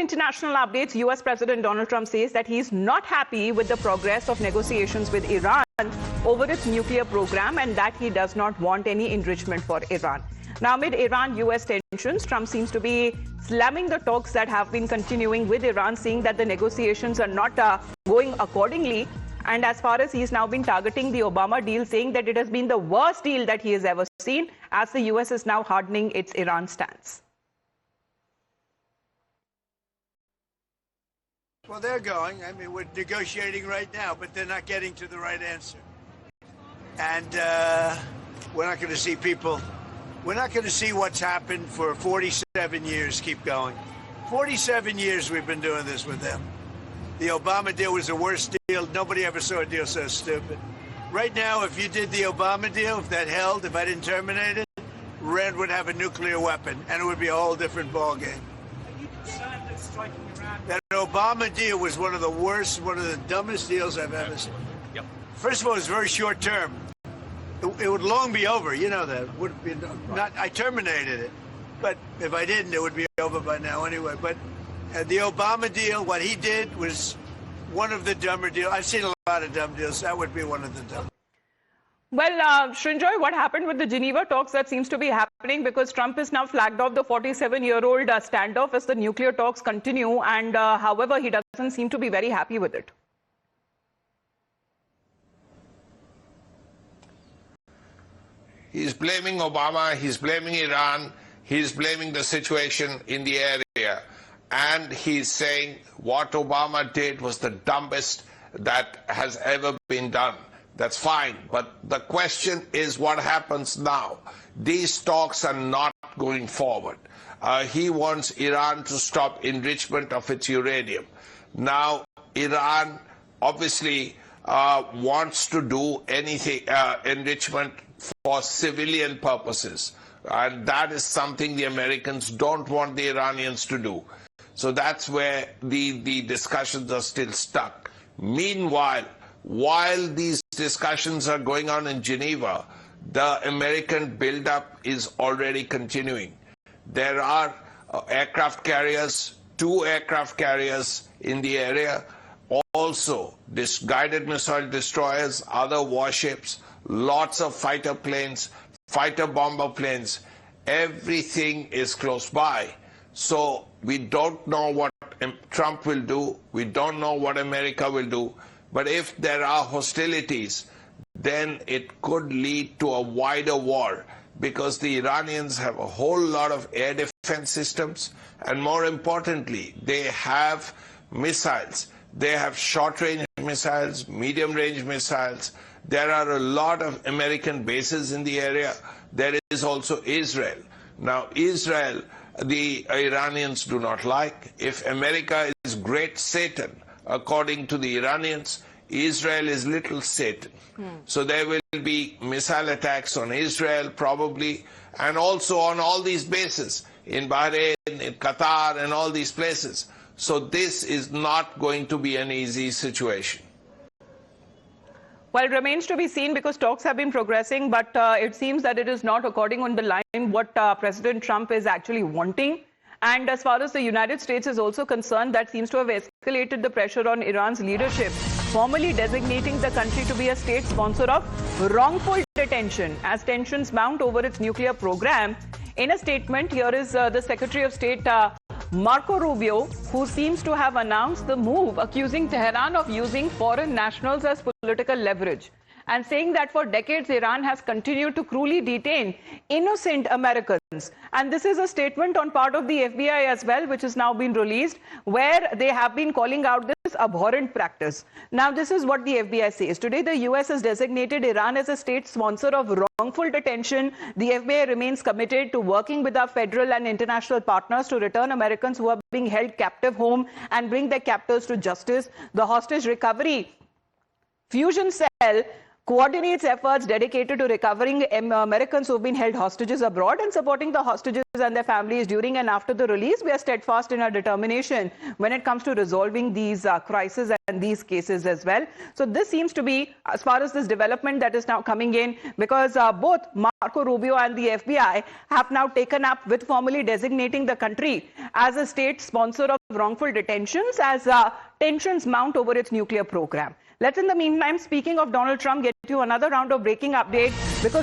international updates, US President Donald Trump says that he's not happy with the progress of negotiations with Iran over its nuclear program and that he does not want any enrichment for Iran. Now, amid Iran-US tensions, Trump seems to be slamming the talks that have been continuing with Iran, saying that the negotiations are not going accordingly. And as far as he's now been targeting the Obama deal, saying that it has been the worst deal that he has ever seen, as the US is now hardening its Iran stance. Well, they're going. I mean, we're negotiating right now, but they're not getting to the right answer. And we're not going to see people. We're not going to see what's happened for 47 years keep going. 47 years we've been doing this with them. The Obama deal was the worst deal. Nobody ever saw a deal so stupid. Right now, if you did the Obama deal, if that held, if I didn't terminate it, Iran would have a nuclear weapon, and it would be a whole different ballgame. Are you concerned that striking Iran? That Obama deal was one of the worst, one of the dumbest deals I've ever seen. Yep. First of all, it was very short term. It would long be over. You know that. Would be not. I terminated it, but if I didn't, it would be over by now anyway. But the Obama deal, what he did was one of the dumber deals. I've seen a lot of dumb deals. That would be one of the dumb. Well, Srinjoy, what happened with the Geneva talks that seems to be happening, because Trump has now flagged off the 47-year-old standoff as the nuclear talks continue, and however, he doesn't seem to be very happy with it. He's blaming Obama, he's blaming Iran, he's blaming the situation in the area. And he's saying what Obama did was the dumbest that has ever been done. That's fine, but the question is what happens now? These talks are not going forward. He wants Iran to stop enrichment of its uranium. Now, Iran obviously wants to do anything, enrichment for civilian purposes. And that is something the Americans don't want the Iranians to do. So that's where the discussions are still stuck. Meanwhile, while these discussions are going on in Geneva, the American buildup is already continuing. There are aircraft carriers, 2 aircraft carriers in the area, also guided missile destroyers, other warships, lots of fighter planes, fighter bomber planes. Everything is close by. So we don't know what Trump will do. We don't know what America will do. But if there are hostilities, then it could lead to a wider war, because the Iranians have a whole lot of air defense systems, and more importantly, they have missiles. They have short-range missiles, medium-range missiles. There are a lot of American bases in the area. There is also Israel. Now, Israel, the Iranians do not like. If America is great Satan, according to the Iranians, Israel is little Satan. So there will be missile attacks on Israel probably, and also on all these bases in Bahrain, in Qatar, and all these places. So this is not going to be an easy situation. Well, it remains to be seen, because talks have been progressing, but it seems that it is not according on the line what President Trump is actually wanting. And as far as the United States is also concerned, that seems to have escalated the pressure on Iran's leadership, formally designating the country to be a state sponsor of wrongful detention as tensions mount over its nuclear program. In a statement, here is the Secretary of State Marco Rubio, who seems to have announced the move, accusing Tehran of using foreign nationals as political leverage, and saying that for decades Iran has continued to cruelly detain innocent Americans. And this is a statement on part of the FBI as well, which has now been released, where they have been calling out this abhorrent practice. Now, this is what the FBI says. Today, the US has designated Iran as a state sponsor of wrongful detention. The FBI remains committed to working with our federal and international partners to return Americans who are being held captive home and bring their captors to justice. The hostage recovery fusion cell coordinates efforts dedicated to recovering Americans who have been held hostages abroad and supporting the hostages and their families during and after the release. We are steadfast in our determination when it comes to resolving these crises and these cases as well. So this seems to be, as far as this development that is now coming in, because both Marco Rubio and the FBI have now taken up with formally designating the country as a state sponsor of wrongful detentions as tensions mount over its nuclear program. Let's, in the meantime, speaking of Donald Trump, get you another round of breaking updates.